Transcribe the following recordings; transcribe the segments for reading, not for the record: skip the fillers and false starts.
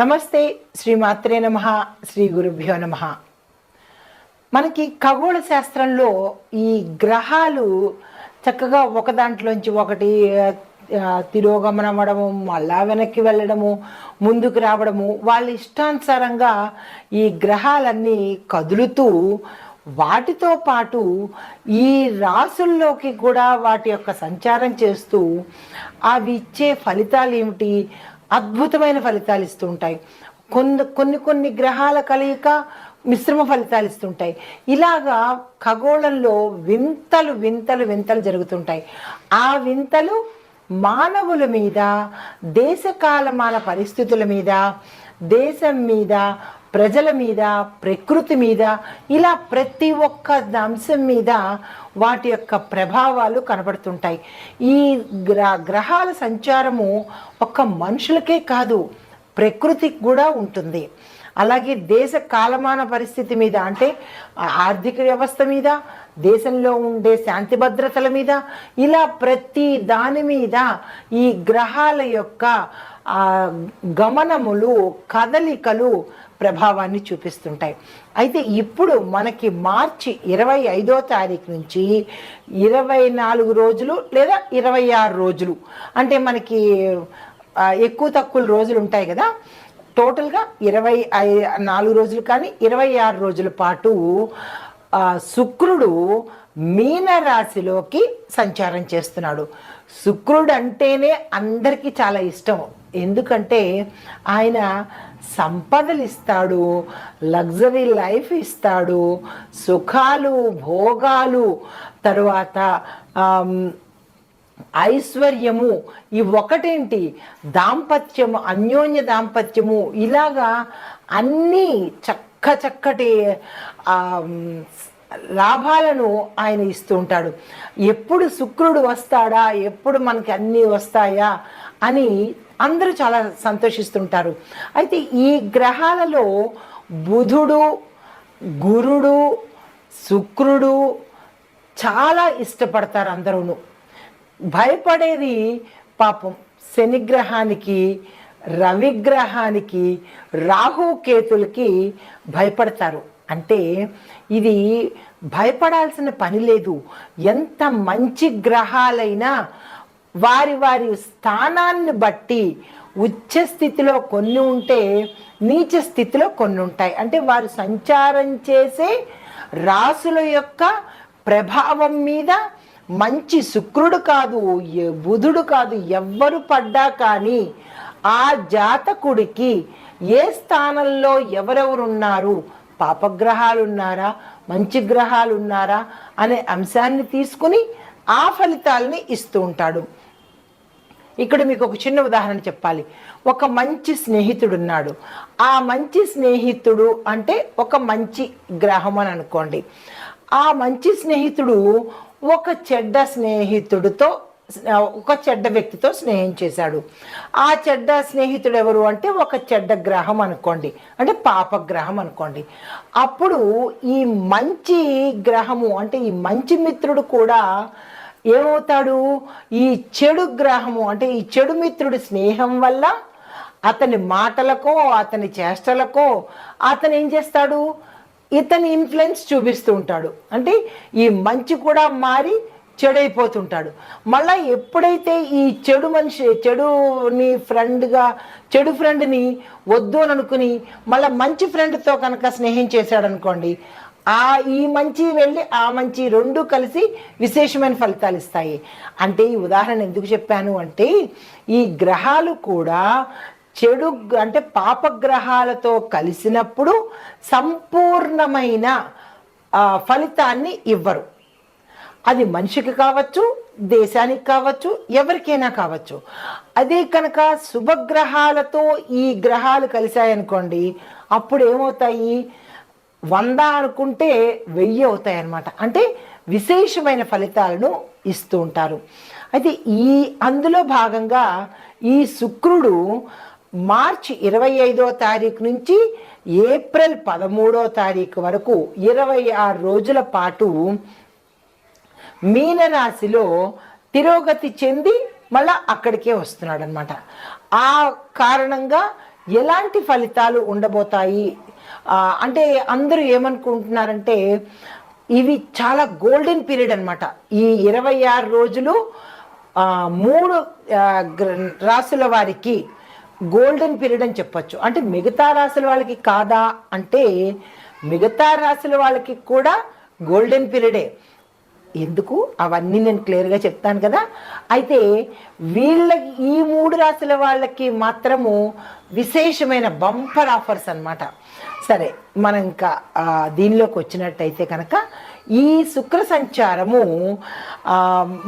నమస్తే. శ్రీమాత్రే నమః. శ్రీ గురుభ్యో నమః. మనకి ఖగోళ శాస్త్రంలో ఈ గ్రహాలు చక్కగా ఒక దాంట్లోంచి ఒకటి తిరోగమనం అవ్వడము, మళ్ళా వెనక్కి వెళ్ళడము, ముందుకు రావడము, వాళ్ళ ఇష్టానుసారంగా ఈ గ్రహాలన్నీ కదులుతూ వాటితో పాటు ఈ రాసుల్లోకి కూడా వాటి యొక్క సంచారం చేస్తూ అవి ఇచ్చే ఫలితాలు ఏమిటి, అద్భుతమైన ఫలితాలు ఇస్తుంటాయి. కొన్ని గ్రహాల కలయిక మిశ్రమ ఫలితాలు ఇస్తుంటాయి. ఇలాగా ఖగోళంలో వింతలు వింతలు వింతలు జరుగుతుంటాయి. ఆ వింతలు మానవుల మీద, దేశకాలమాన పరిస్థితుల మీద, దేశం మీద, ప్రజల మీద, ప్రకృతి మీద, ఇలా ప్రతి ఒక్క అంశం మీద వాటి యొక్క ప్రభావాలు కనబడుతుంటాయి. ఈ గ్రహాల సంచారము ఒక్క మనుషులకే కాదు, ప్రకృతికి కూడా ఉంటుంది. అలాగే దేశ కాలమాన పరిస్థితి మీద, అంటే ఆర్థిక వ్యవస్థ మీద, దేశంలో ఉండే శాంతి భద్రతల మీద, ఇలా ప్రతి దాని మీద ఈ గ్రహాల యొక్క గమనములు, కదలికలు ప్రభావాన్ని చూపిస్తుంటాయి. అయితే ఇప్పుడు మనకి మార్చి 25వ తారీఖు నుంచి 24 రోజులు లేదా 26 రోజులు, అంటే మనకి ఎక్కువ తక్కువ రోజులు ఉంటాయి కదా, టోటల్గా 24 రోజులు కానీ 26 రోజుల పాటు శుక్రుడు మీనరాశిలోకి సంచారం చేస్తున్నాడు. శుక్రుడు అంటేనే అందరికీ చాలా ఇష్టం. ఎందుకంటే ఆయన సంపదలు ఇస్తాడు, లగ్జరీ లైఫ్ ఇస్తాడు, సుఖాలు, భోగాలు, తరువాత ఐశ్వర్యము, ఈ ఒకటేంటి దాంపత్యము, అన్యోన్య దాంపత్యము, ఇలాగా అన్నీ చక్కటి లాభాలను ఆయన ఇస్తూ ఉంటాడు. ఎప్పుడు శుక్రుడు వస్తాడా, ఎప్పుడు మనకి అన్నీ వస్తాయా అని అందరూ చాలా సంతోషిస్తుంటారు. అయితే ఈ గ్రహాలలో బుధుడు, గురుడు, శుక్రుడు చాలా ఇష్టపడతారు అందరూను. భయపడేది పాపం శనిగ్రహానికి, రవిగ్రహానికి, రాహుకేతులకి భయపడతారు. అంటే ఇది భయపడాల్సిన పని లేదు. ఎంత మంచి గ్రహాలైనా వారి వారి స్థానాన్ని బట్టి ఉచ్చ స్థితిలో కొన్ని ఉంటే, నీచ స్థితిలో కొన్ని ఉంటాయి. అంటే వారు సంచారం చేసే రాసుల యొక్క ప్రభావం మీద మంచి శుక్రుడు కాదు, బుధుడు కాదు, ఎవ్వరు పడ్డా కానీ ఆ జాతకుడికి ఏ స్థానంలో ఎవరెవరున్నారు, పాపగ్రహాలు ఉన్నారా, మంచి గ్రహాలు ఉన్నారా అనే అంశాన్ని తీసుకుని ఆ ఫలితాలని ఇస్తూ ఉంటాడు. ఇక్కడ మీకు ఒక చిన్న ఉదాహరణ చెప్పాలి. ఒక మంచి స్నేహితుడు ఉన్నాడు. ఆ మంచి స్నేహితుడు అంటే ఒక మంచి గ్రహం అని అనుకోండి. ఆ మంచి స్నేహితుడు ఒక చెడ్డ వ్యక్తితో స్నేహం చేశాడు. ఆ చెడ్డ స్నేహితుడు ఎవరు అంటే ఒక చెడ్డ గ్రహం అనుకోండి, అంటే పాపగ్రహం అనుకోండి. అప్పుడు ఈ మంచి గ్రహము, అంటే ఈ మంచి మిత్రుడు కూడా ఏమవుతాడు, ఈ చెడు గ్రహము, అంటే ఈ చెడు మిత్రుడి స్నేహం వల్ల అతని మాటలకో, అతని చేష్టలకో అతను ఏం చేస్తాడు, ఇతని ఇన్ఫ్లుయెన్స్ చూపిస్తూ ఉంటాడు. అంటే ఈ మంచి కూడా మారి చెడైపోతుంటాడు. మళ్ళీ ఎప్పుడైతే ఈ చెడుని ఫ్రెండ్ని వద్దు అని అనుకుని మళ్ళీ మంచి ఫ్రెండ్తో కనుక స్నేహం చేశాడు అనుకోండి, ఈ మంచి వెళ్ళి ఆ మంచి రెండు కలిసి విశేషమైన ఫలితాలు ఇస్తాయి. అంటే ఈ ఉదాహరణ ఎందుకు చెప్పాను అంటే, ఈ గ్రహాలు కూడా చెడు, అంటే పాపగ్రహాలతో కలిసినప్పుడు సంపూర్ణమైన ఫలితాన్ని ఇవ్వరు. అది మనిషికి కావచ్చు, దేశానికి కావచ్చు, ఎవరికైనా కావచ్చు. అదే కనుక శుభగ్రహాలతో ఈ గ్రహాలు కలిశాయనుకోండి, అప్పుడు ఏమవుతాయి, 100 అనుకుంటే 1000 అవుతాయి అన్నమాట. అంటే విశేషమైన ఫలితాలను ఇస్తూ ఉంటారు. అయితే అందులో భాగంగా ఈ శుక్రుడు మార్చి 25వ తారీఖు నుంచి ఏప్రిల్ 13వ తారీఖు వరకు 26 రోజుల పాటు మీనరాశిలో తిరోగతి చెంది మళ్ళా అక్కడికే వస్తున్నాడు అనమాట. ఆ కారణంగా ఎలాంటి ఫలితాలు ఉండబోతాయి అంటే అందరూ ఏమనుకుంటున్నారంటే ఇవి చాలా గోల్డెన్ పీరియడ్ అనమాట. ఈ 26 రోజులు 3 రాసుల వారికి గోల్డెన్ పీరియడ్ అని చెప్పొచ్చు. అంటే మిగతా రాసుల వాళ్ళకి కాదా అంటే మిగతా రాసుల వాళ్ళకి కూడా గోల్డెన్ పీరియడే. ఎందుకు అవన్నీ నేను క్లియర్గా చెప్తాను కదా. అయితే వీళ్ళకి ఈ 3 రాసుల వాళ్ళకి మాత్రము విశేషమైన బంపర్ ఆఫర్స్ అన్నమాట. సరే, మనం ఇంకా దీనిలోకి వచ్చినట్టయితే కనుక ఈ శుక్ర సంచారము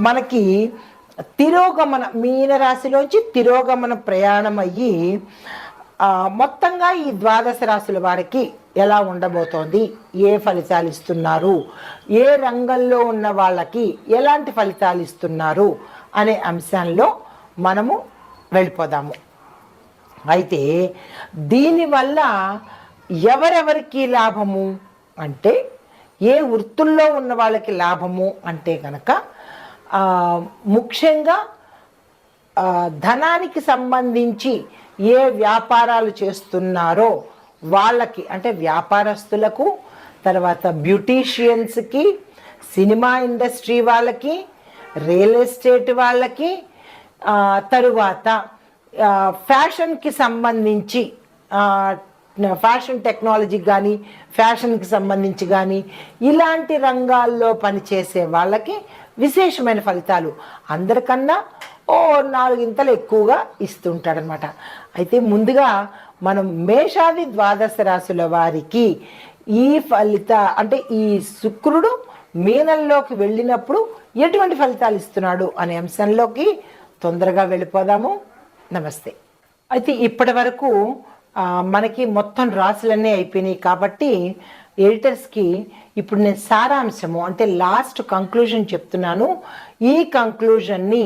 మనకి తిరోగమన మీనరాశిలోంచి తిరోగమన ప్రయాణం అయ్యి మొత్తంగా ఈ 12 రాశుల వారికి ఎలా ఉండబోతోంది, ఏ ఫలితాలు ఇస్తున్నారు, ఏ రంగంలో ఉన్న వాళ్ళకి ఎలాంటి ఫలితాలు ఇస్తున్నారు అనే అంశంలో మనము వెళ్ళిపోదాము. అయితే దీనివల్ల ఎవరెవరికి లాభము అంటే ఏ వృత్తుల్లో ఉన్న వాళ్ళకి లాభము అంటే కనుక ముఖ్యంగా ధనానికి సంబంధించి ఏ వ్యాపారాలు చేస్తున్నారో వాళ్ళకి, అంటే వ్యాపారస్తులకు, తర్వాత బ్యూటీషియన్స్కి, సినిమా ఇండస్ట్రీ వాళ్ళకి, రియల్ ఎస్టేట్ వాళ్ళకి, తరువాత ఫ్యాషన్కి సంబంధించి ఫ్యాషన్ టెక్నాలజీ కానీ ఫ్యాషన్కి సంబంధించి కానీ ఇలాంటి రంగాల్లో పనిచేసే వాళ్ళకి విశేషమైన ఫలితాలు అందరికన్నా 4 ఎక్కువగా ఇస్తుంటాడనమాట. అయితే ముందుగా మనం మేషాది 12 రాశుల వారికి ఈ అంటే ఈ శుక్రుడు మీనంలోకి వెళ్ళినప్పుడు ఎటువంటి ఫలితాలు ఇస్తున్నాడు అనే అంశంలోకి తొందరగా వెళ్ళిపోదాము. నమస్తే. అయితే ఇప్పటి వరకు మనకి మొత్తం రాశులన్నీ అయిపోయినాయి కాబట్టి ఎడిటర్స్కి ఇప్పుడు నేను సారాంశము అంటే లాస్ట్ కంక్లూజన్ చెప్తున్నాను. ఈ కంక్లూజన్ని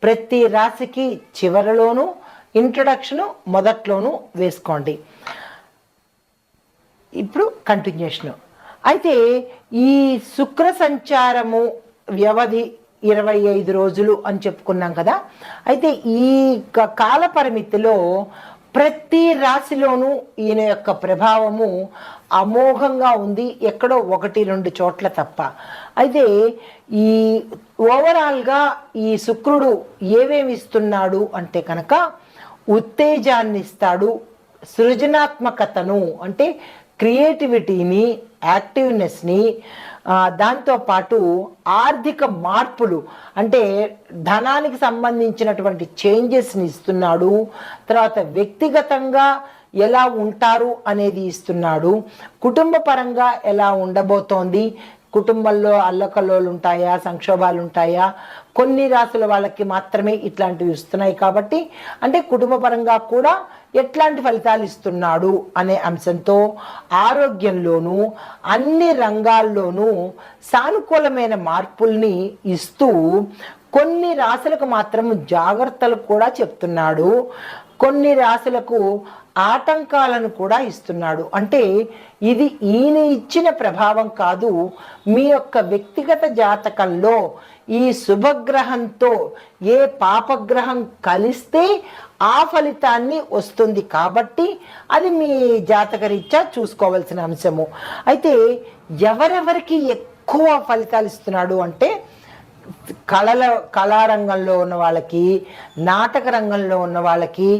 ప్రతి రాశికి చివరిలోనూ ఇంట్రొడక్షను మొదట్లోనూ వేసుకోండి. ఇప్పుడు కంటిన్యూషను. అయితే ఈ శుక్ర సంచారము వ్యవధి 25 రోజులు అని చెప్పుకున్నాం కదా. అయితే ఈ కాల పరిమితిలో ప్రతి రాశిలోనూ ఈయన యొక్క ప్రభావము అమోఘంగా ఉంది, ఎక్కడో 1-2 చోట్ల తప్ప. అయితే ఈ ఓవరాల్గా ఈ శుక్రుడు ఏమేమి ఇస్తున్నాడు అంటే కనుక ఉత్తేజాన్ని ఇస్తాడు, సృజనాత్మకతను అంటే క్రియేటివిటీని, యాక్టివ్నెస్ని, దాంతోపాటు ఆర్థిక మార్పులు అంటే ధనానికి సంబంధించినటువంటి చేంజెస్ని ఇస్తున్నాడు. తర్వాత వ్యక్తిగతంగా ఎలా ఉంటారు అనేది ఇస్తున్నాడు. కుటుంబ పరంగా ఎలా ఉండబోతోంది, కుటుంబంలో అల్లకల్లోలు ఉంటాయా, సంక్షోభాలు ఉంటాయా, కొన్ని రాసుల వాళ్ళకి మాత్రమే ఇట్లాంటివి ఇస్తున్నాయి కాబట్టి అంటే కుటుంబ పరంగా కూడా ఎట్లాంటి ఫలితాలు ఇస్తున్నాడు అనే అంశంతో ఆరోగ్యంలోనూ అన్ని రంగాల్లోనూ సానుకూలమైన మార్పుల్ని ఇస్తూ కొన్ని రాశులకు మాత్రం జాగ్రత్తలు కూడా చెప్తున్నాడు, కొన్ని రాశులకు ఆటంకాలను కూడా ఇస్తున్నాడు. అంటే ఇది ఈయన ఇచ్చిన ప్రభావం కాదు, మీ యొక్క వ్యక్తిగత జాతకంలో ఈ శుభగ్రహంతో ఏ పాపగ్రహం కలిస్తే ఆ ఫలితాన్ని వస్తుంది కాబట్టి అది మీ జాతకరీత్యా చూసుకోవాల్సిన అంశము. అయితే ఎవరెవరికి ఎక్కువ ఫలితాలు ఇస్తున్నాడు అంటే కళారంగంలో ఉన్న వాళ్ళకి, నాటక రంగంలో ఉన్న వాళ్ళకి,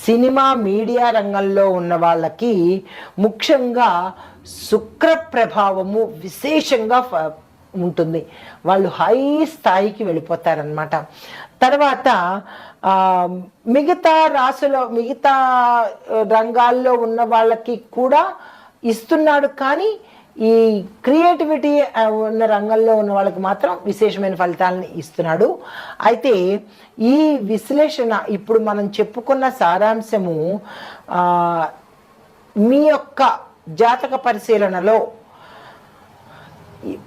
సినిమా మీడియా రంగంలో ఉన్న వాళ్ళకి ముఖ్యంగా శుక్ర ప్రభావము విశేషంగా ఉంటుంది. వాళ్ళు హై స్థాయికి వెళ్ళిపోతారనమాట. తర్వాత మిగతా రంగాల్లో ఉన్న వాళ్ళకి కూడా ఇస్తున్నాడు, కానీ ఈ క్రియేటివిటీ ఉన్న రంగంలో ఉన్న వాళ్ళకి మాత్రం విశేషమైన ఫలితాలను ఇస్తున్నాడు. అయితే ఈ విశ్లేషణ ఇప్పుడు మనం చెప్పుకున్న సారాంశము మీ యొక్క జాతక పరిశీలనలో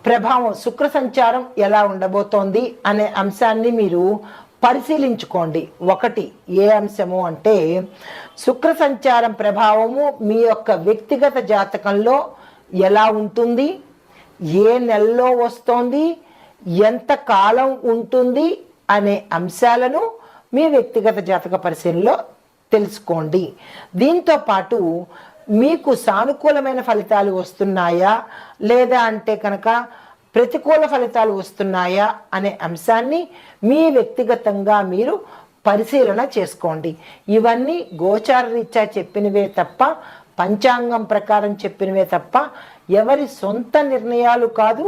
ప్రభావం శుక్ర సంచారం ఎలా ఉండబోతోంది అనే అంశాన్ని మీరు పరిశీలించుకోండి. ఒకటి ఏ అంశము అంటే శుక్ర సంచారం ప్రభావము మీ యొక్క వ్యక్తిగత జాతకంలో ఎలా ఉంటుంది, ఏ నెలలో వస్తోంది, ఎంత కాలం ఉంటుంది అనే అంశాలను మీ వ్యక్తిగత జాతక పరిశీలనలో తెలుసుకోండి. దీంతో పాటు మీకు సానుకూలమైన ఫలితాలు వస్తున్నాయా లేదా అంటే కనుక ప్రతికూల ఫలితాలు వస్తున్నాయా అనే అంశాన్ని మీ వ్యక్తిగతంగా మీరు పరిశీలన చేసుకోండి. ఇవన్నీ గోచార రీత్యా చెప్పినవే తప్ప, పంచాంగం ప్రకారం చెప్పినవే తప్ప ఎవరి సొంత నిర్ణయాలు కాదు,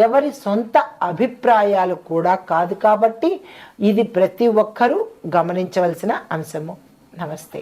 ఎవరి సొంత అభిప్రాయాలు కూడా కాదు. కాబట్టి ఇది ప్రతి ఒక్కరూ గమనించవలసిన అంశము. నమస్తే.